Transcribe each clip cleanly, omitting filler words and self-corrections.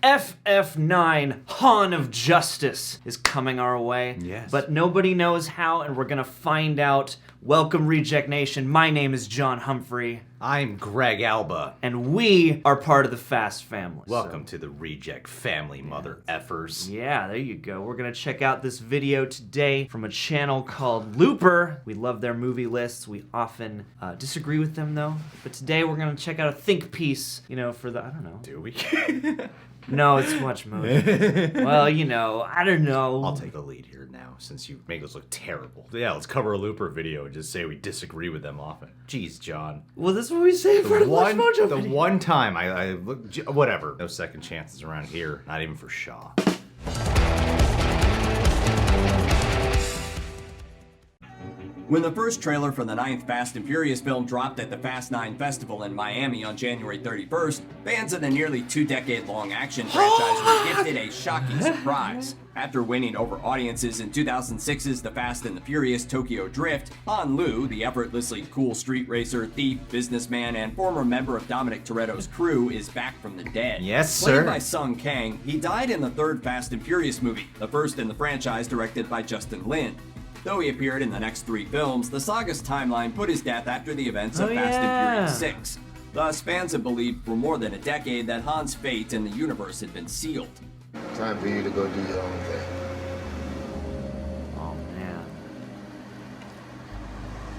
FF9 Han of Justice is coming our way. Yes. But nobody knows how, and we're gonna find out. Welcome, Reject Nation. My name is John Humphrey. I'm Greg Alba. And we are part of the Fast family. Welcome to the Reject family, mother effers. Yeah, there you go. We're gonna check out this video today from a channel called Looper. We love their movie lists. We often disagree with them though. But today we're gonna check out a think piece, for the, I don't know. Do we? No, it's much movie. Well, I don't know. I'll take a lead here now, since you make us look terrible. Yeah, let's cover a Looper video and just say we disagree with them often. Jeez, John. Well, this is what we say for the Mojo The video. one time I look, whatever. No second chances around here, not even for Shaw. When the first trailer for the 9th Fast and Furious film dropped at the Fast 9 Festival in Miami on January 31st, fans of the nearly 2-decade-long action franchise were gifted a shocking surprise. After winning over audiences in 2006's The Fast and the Furious Tokyo Drift, Han Lu, the effortlessly cool street racer, thief, businessman, and former member of Dominic Toretto's crew, is back from the dead. Yes, sir. Played by Sung Kang, he died in the third Fast and Furious movie, the first in the franchise directed by Justin Lin. Though he appeared in the next 3 films, the saga's timeline put his death after the events of Fast and Furious 6. Thus, fans have believed for more than a decade that Han's fate in the universe had been sealed. Time for you to go do your own thing. Oh, man.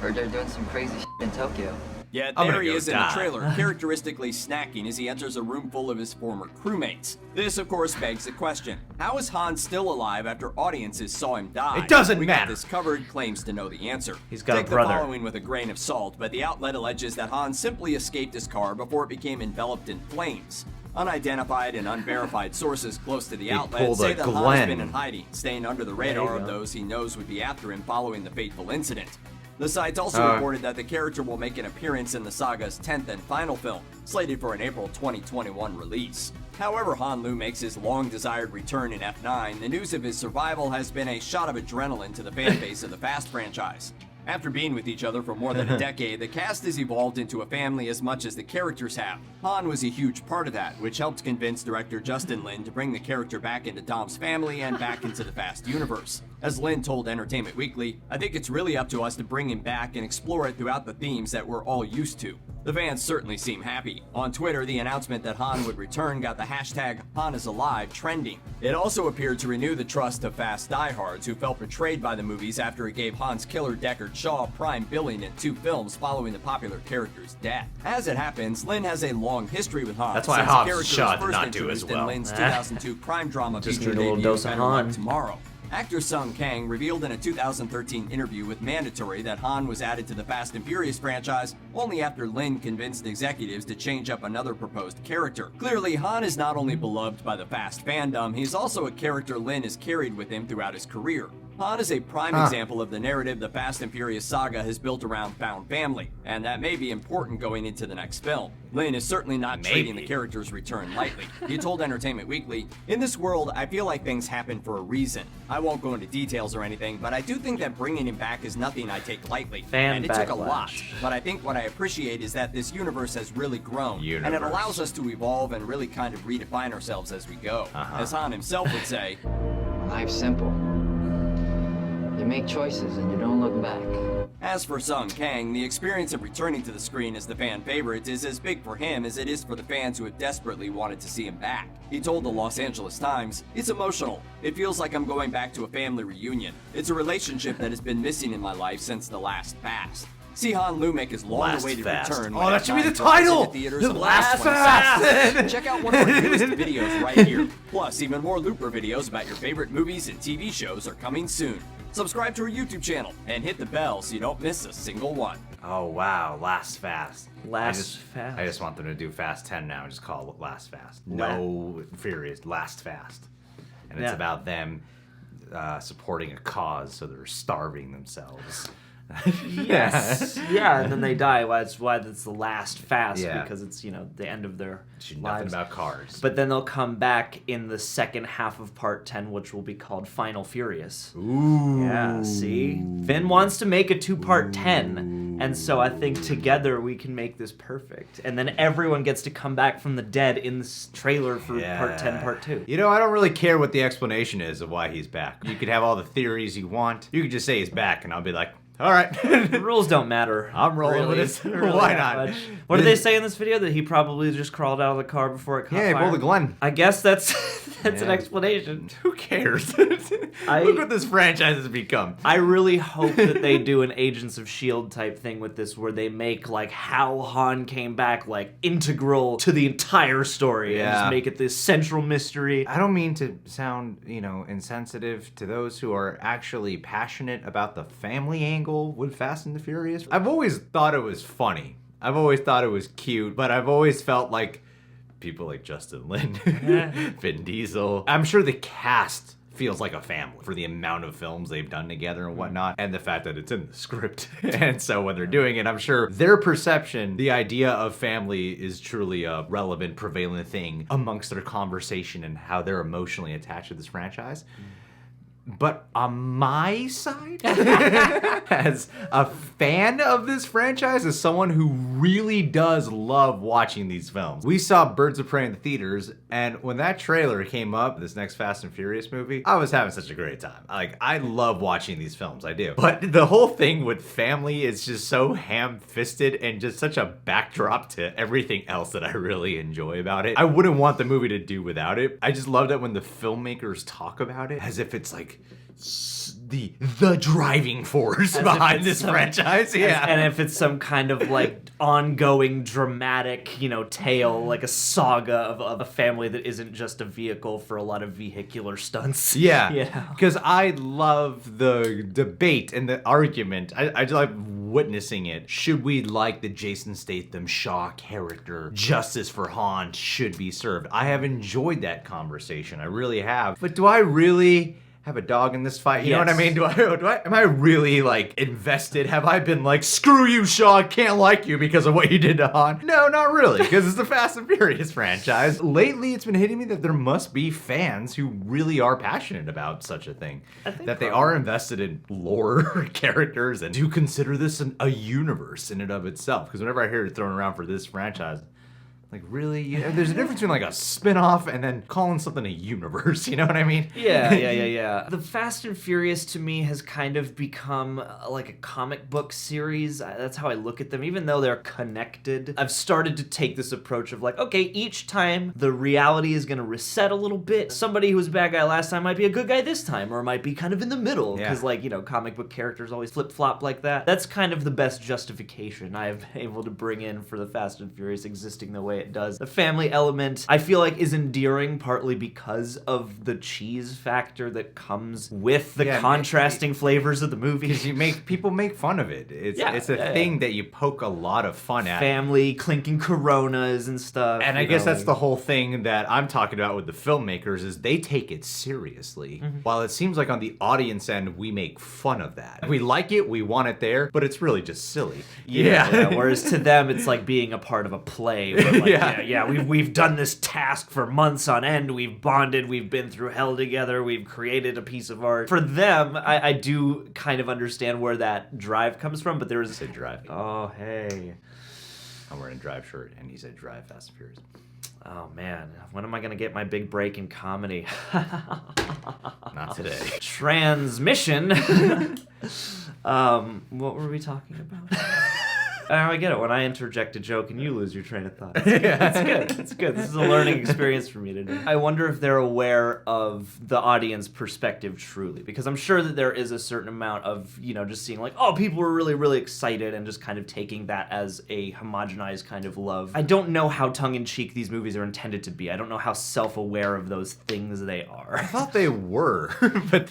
Heard they're doing some crazy shit in Tokyo. Yet I'm there gonna he go is in the die. trailer, characteristically snacking as he enters a room full of his former crewmates. This, of course, begs the question: how is Han still alive after audiences saw him die? It doesn't we matter. Got this covered claims to know the answer. He's got a Take brother. the following with a grain of salt, but the outlet alleges that Han simply escaped his car before it became enveloped in flames. Unidentified and unverified sources close to the outlet pulled say a that Han has Glenn. been in hiding, staying under the you radar of go. those he knows would be after him following the fateful incident. The site's also reported that the character will make an appearance in the saga's 10th and final film, slated for an April 2021 release. However Han Lu makes his long-desired return in F9, the news of his survival has been a shot of adrenaline to the fan base of the Fast franchise. After being with each other for more than a decade, the cast has evolved into a family as much as the characters have. Han was a huge part of that, which helped convince director Justin Lin to bring the character back into Dom's family and back into the Fast universe. As Lin told Entertainment Weekly, "I think it's really up to us to bring him back and explore it throughout the themes that we're all used to." The fans certainly seem happy. On Twitter, the announcement that Han would return got the hashtag #HanIsAlive trending. It also appeared to renew the trust of Fast diehards who felt betrayed by the movies after it gave Han's killer Deckard Shaw prime billing in 2 films following the popular character's death. As it happens, Lin has a long history with Han. That's why since the Hobbs character Shaw was did first not do introduced as well. in Lin's 2002 crime drama Just feature need a little debut, dose of Better Han. Luck Tomorrow. Actor Sung Kang revealed in a 2013 interview with Mandatory that Han was added to the Fast and Furious franchise only after Lin convinced executives to change up another proposed character. Clearly, Han is not only beloved by the Fast fandom, he's also a character Lin has carried with him throughout his career. Han is a prime example of the narrative the Fast and Furious saga has built around found family, and that may be important going into the next film. Lin is certainly not treating the character's return lightly. He told Entertainment Weekly, "In this world, I feel like things happen for a reason. I won't go into details or anything, but I do think that bringing him back is nothing I take lightly. Fan and it took a backlash. lot. But I think what I appreciate is that this universe has really grown, and it Universe. allows us to evolve and really kind of redefine ourselves as we go." As Han himself would say, Life's simple. You make choices and you don't look back. as for Sung Kang, the experience of returning to the screen as the fan favorite is as big for him as it is for the fans who have desperately wanted to see him back. He told the Los Angeles Times, "It's emotional. It feels like I'm going back to a family reunion. It's a relationship that has been missing in my life since the last Fast." See Han Lu make his long-awaited Last Fast. return. Oh, when that should be F9 the opens title! in theaters The on Last August 26th. Fast! Check out one of our newest videos right here. Plus, even more Looper videos about your favorite movies and TV shows are coming soon. Subscribe to our YouTube channel and hit the bell so you don't miss a single one. Oh wow, Last Fast. Last Fast. I just want them to do Fast 10 now and just call it Last Fast. No Furious, Last Fast. And it's Yeah. about them supporting a cause, so they're starving themselves. Yes. Yeah, and then they die. That's why that's the last fast, Yeah. because it's, the end of their Nothing lives. about cars. But then they'll come back in the second half of part 10, which will be called Final Furious. Ooh. Yeah, see? Finn wants to make a 2-part 10, and so I think together we can make this perfect. And then everyone gets to come back from the dead in this trailer for part 10, part 2. You know, I don't really care what the explanation is of why he's back. You could have all the theories you want. You could just say he's back, and I'll be like, all right. The rules don't matter. I'm rolling with it. Why that not? much. What did they say in this video? That he probably just crawled out of the car before it caught Yeah, he fire? pulled a Glenn. I guess that's an Yeah. explanation. Who cares? Look what this franchise has become. I really hope that they do an Agents of S.H.I.E.L.D. type thing with this, where they make, like, how Han came back, like, integral to the entire story. And Yeah. just make it this central mystery. I don't mean to sound, insensitive to those who are actually passionate about the family angle with Fast and the Furious. I've always thought it was funny. I've always thought it was cute, but I've always felt like people like Justin Lin, Vin Diesel. I'm sure the cast feels like a family for the amount of films they've done together and whatnot, and the fact that it's in the script. And so when they're doing it, I'm sure their perception, the idea of family is truly a relevant, prevalent thing amongst their conversation and how they're emotionally attached to this franchise. But on my side, as a fan of this franchise, as someone who really does love watching these films, we saw Birds of Prey in the theaters, and when that trailer came up, this next Fast and Furious movie, I was having such a great time. Like, I love watching these films, I do. But the whole thing with family is just so ham-fisted and just such a backdrop to everything else that I really enjoy about it. I wouldn't want the movie to do without it. I just love that when the filmmakers talk about it as if it's like the driving force behind this franchise. Yeah. And if it's some kind of, like, ongoing dramatic, tale, like a saga of a family that isn't just a vehicle for a lot of vehicular stunts. Yeah. Because I love the debate and the argument. I just like witnessing it. Should we like the Jason Statham Shaw character? Justice for Han should be served. I have enjoyed that conversation. I really have. But do I really have a dog in this fight? You know what I mean? Do I am I really like invested? Have I been like, screw you, Shaw, I can't like you because of what you did to Han? No, not really, because it's the Fast and Furious franchise. Lately, it's been hitting me that there must be fans who really are passionate about such a thing. That they are invested in lore, characters, and do consider this a universe in and of itself. Because whenever I hear it thrown around for this franchise, like, really? There's a difference between, like, a spin-off and then calling something a universe, you know what I mean? Yeah. The Fast and Furious, to me, has kind of become, like, a comic book series. That's how I look at them. Even though they're connected, I've started to take this approach of, like, okay, each time the reality is going to reset a little bit. Somebody who was a bad guy last time might be a good guy this time, or might be kind of in the middle. Because, like, comic book characters always flip-flop like that. That's kind of the best justification I've been able to bring in for the Fast and Furious existing the way it does. The family element, I feel like, is endearing partly because of the cheese factor that comes with the contrasting flavors of the movie. Because people make fun of it. It's a thing that you poke a lot of fun at. Family clinking Coronas and stuff. And I guess that's the whole thing that I'm talking about with the filmmakers is they take it seriously. While it seems like on the audience end, we make fun of that. We like it, we want it there, but it's really just silly. Yeah. Whereas to them, it's like being a part of a play. Where, like, we've done this task for months on end. We've bonded. We've been through hell together. We've created a piece of art. For them, I do kind of understand where that drive comes from, but there's a drive. Oh, hey. I'm wearing a drive shirt, and he said drive Fast and Furious. Oh, man. When am I going to get my big break in comedy? Not today. Transmission. What were we talking about? I get it. When I interject a joke and you lose your train of thought. It's good. It's good. This is a learning experience for me today. I wonder if they're aware of the audience perspective truly, because I'm sure that there is a certain amount of, just seeing like, oh, people were really, really excited and just kind of taking that as a homogenized kind of love. I don't know how tongue-in-cheek these movies are intended to be. I don't know how self-aware of those things they are. I thought they were, but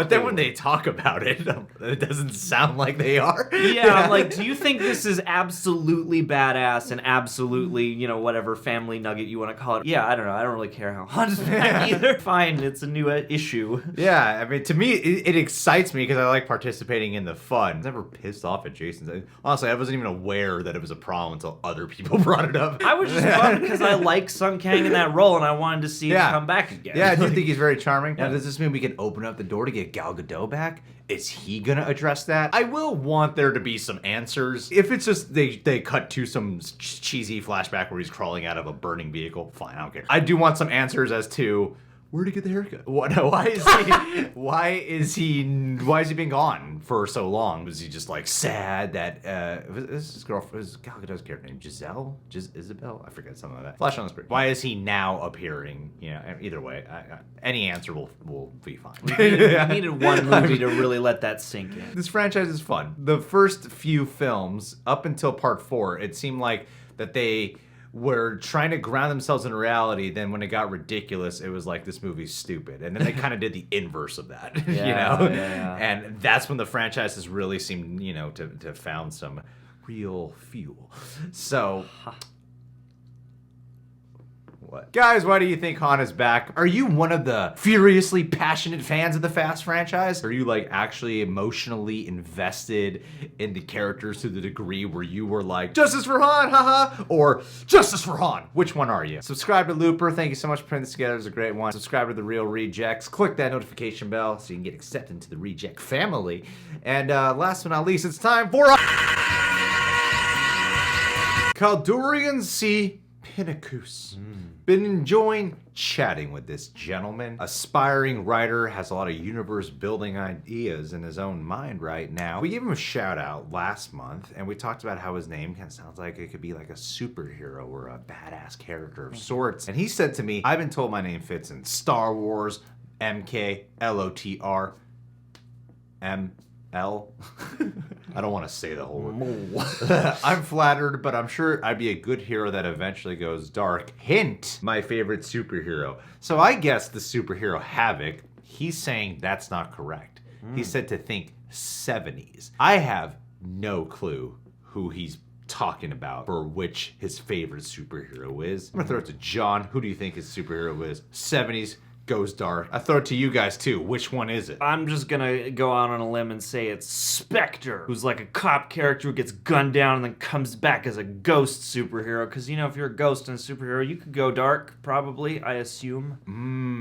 then when they talk about it, it doesn't sound like they are. Yeah, I'm like, do you think this is absolutely badass and absolutely, you know, whatever family nugget you want to call it. Yeah, I don't know. I don't really care how Han is back either. Fine, it's a new issue. Yeah, I mean, to me, it excites me because I like participating in the fun. I was never pissed off at Jason. Honestly, I wasn't even aware that it was a problem until other people brought it up. I was just bummed because I like Sung Kang in that role and I wanted to see him come back again. Yeah, I do think he's very charming. Now, does this mean we can open up the door to get Gal Gadot back? Is he gonna address that? I will want there to be some answers. If it's just they cut to some cheesy flashback where he's crawling out of a burning vehicle, fine, I don't care. I do want some answers as to where'd he get the haircut? What? Why is he been gone for so long? Was he just like sad that his girlfriend, was Gal Gadot's character name Isabel? I forget, something like that. Flash on the screen. Why is he now appearing? You know, either way, any answer will be fine. We needed one movie to really let that sink in. This franchise is fun. The first few films, up until part 4, it seemed like that they were trying to ground themselves in reality. Then when it got ridiculous, it was like, this movie's stupid. And then they kind of did the inverse of that, you know? Yeah. And that's when the franchises really seemed, you know, to found some real fuel. So... What? Guys, why do you think Han is back? Are you one of the furiously passionate fans of the Fast franchise? Are you like actually emotionally invested in the characters to the degree where you were like, justice for Han, haha, or justice for Han? Which one are you? Subscribe to Looper. Thank you so much for putting this together. It's a great one. Subscribe to The Real Rejects. Click that notification bell so you can get accepted into the Reject family. And last but not least, it's time for Kaldurian C. Pinnacus. Been enjoying chatting with this gentleman. Aspiring writer, has a lot of universe building ideas in his own mind right now. We gave him a shout out last month and we talked about how his name kind of sounds like it could be like a superhero or a badass character of sorts. And he said to me, I've been told my name fits in Star Wars, MK, LOTR, ML. I don't want to say the whole word. I'm flattered, but I'm sure I'd be a good hero that eventually goes dark. Hint, my favorite superhero. So I guess the superhero Havoc, he's saying that's not correct. He said to think 70s. I have no clue who he's talking about for which his favorite superhero is. I'm gonna throw it to John. Who do you think his superhero is? 70s. Goes dark. I throw it to you guys too. Which one is it? I'm just gonna go out on a limb and say it's Spectre, who's like a cop character who gets gunned down and then comes back as a ghost superhero. Because, you know, if you're a ghost and a superhero, you could go dark, probably, I assume.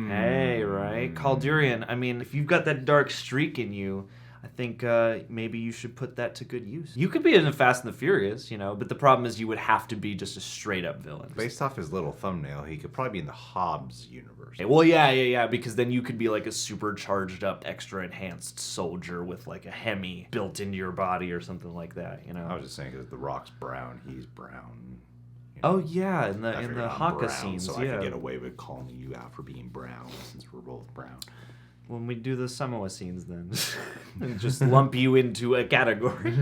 Hey, right? Kaldurian, I mean, if you've got that dark streak in you, I think maybe you should put that to good use. You could be in the Fast and the Furious, you know, but the problem is you would have to be just a straight-up villain. Based off his little thumbnail, he could probably be in the Hobbs universe. Well, yeah, because then you could be like a supercharged up, extra enhanced soldier with like a Hemi built into your body or something like that, you know? I was just saying because The Rock's brown, he's brown. You know? Oh, yeah, in the Haka brown, scenes, so yeah. I could get away with calling you out for being brown since we're both brown. When we do the Samoa scenes then. And just lump you into a category.